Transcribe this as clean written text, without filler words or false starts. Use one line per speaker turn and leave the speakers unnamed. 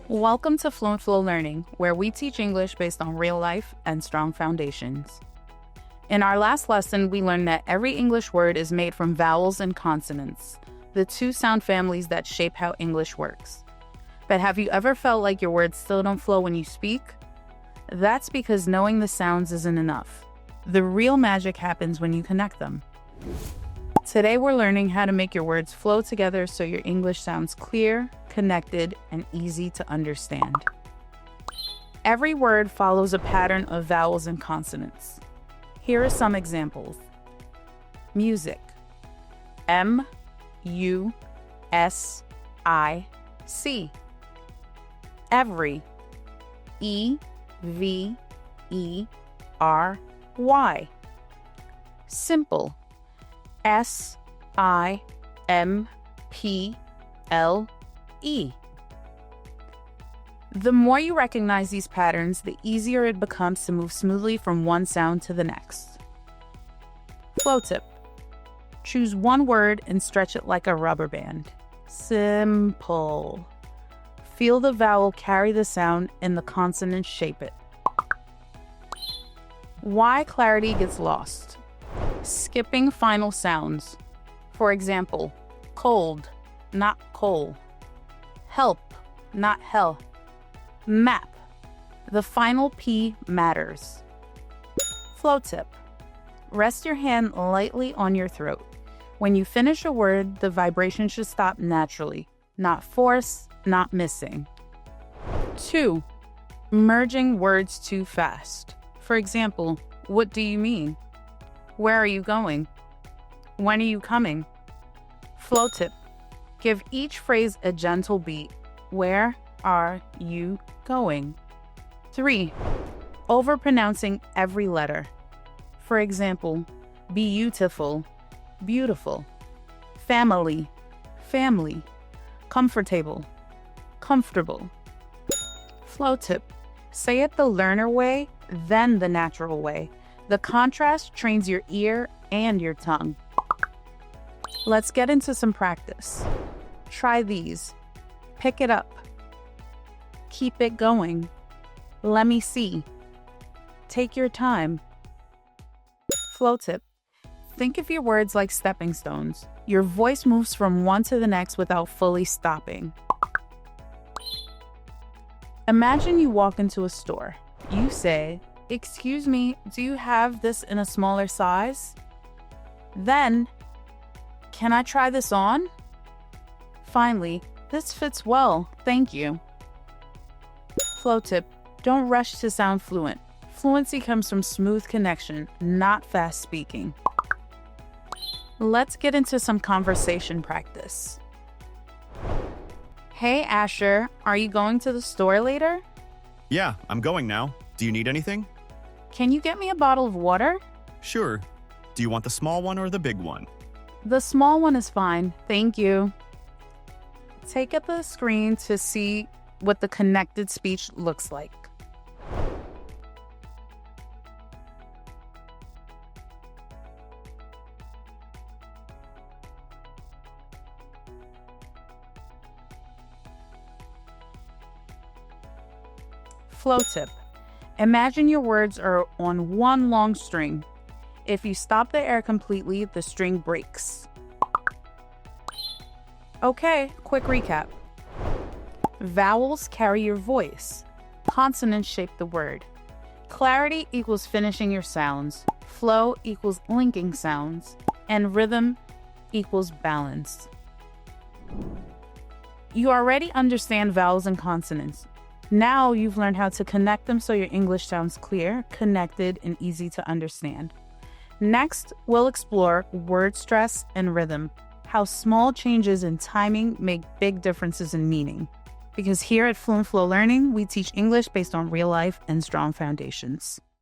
Welcome to Fluent Flow Learning, where we teach English based on real life and strong foundations. In our last lesson, we learned that every English word is made from vowels and consonants, the two sound families that shape how English works. But have you ever felt like your words still don't flow when you speak? That's because knowing the sounds isn't enough. The real magic happens when you connect them. Today we're learning how to make your words flow together so your English sounds clear, connected, and easy to understand. Every word follows a pattern of vowels and consonants. Here are some examples. Music. M-U-S-I-C. Every. E-V-E-R-Y. Simple. S-I-M-P-L-E. The more you recognize these patterns, the easier it becomes to move smoothly from one sound to the next. Flow tip. Choose one word and stretch it like a rubber band. Simple. Feel the vowel carry the sound and the consonant shape it. Why clarity gets lost. Skipping final sounds. For example, cold, not coal. Help, not hell. Map. The final P matters. Flow tip. Rest your hand lightly on your throat. When you finish a word, the vibration should stop naturally. Not force, not missing. 2. Merging words too fast. For example, what do you mean? Where are you going? When are you coming? Flow tip. Give each phrase a gentle beat. Where are you going? 3. Overpronouncing every letter. For example, beautiful, beautiful. Family, family. Comfortable, comfortable. Flow tip. Say it the learner way, then the natural way. The contrast trains your ear and your tongue. Let's get into some practice. Try these. Pick it up. Keep it going. Let me see. Take your time. Flow tip. Think of your words like stepping stones. Your voice moves from one to the next without fully stopping. Imagine you walk into a store. You say, "Excuse me, do you have this in a smaller size?" Then, "Can I try this on?" Finally, "This fits well, thank you." Flow tip. Don't rush to sound fluent. Fluency comes from smooth connection, not fast speaking. Let's get into some conversation practice. Hey Asher, are you going to the store later?
Yeah, I'm going now. Do you need anything?
Can you get me a bottle of water?
Sure. Do you want the small one or the big one?
The small one is fine, thank you. Take up the screen to see what the connected speech looks like. Flow tip. Imagine your words are on one long string. If you stop the air completely, the string breaks. Okay, quick recap. Vowels carry your voice. Consonants shape the word. Clarity equals finishing your sounds. Flow equals linking sounds. And rhythm equals balance. You already understand vowels and consonants. Now you've learned how to connect them so your English sounds clear, connected, and easy to understand. Next, we'll explore word stress and rhythm, how small changes in timing make big differences in meaning. Because here at Fluent Flow Learning, we teach English based on real life and strong foundations.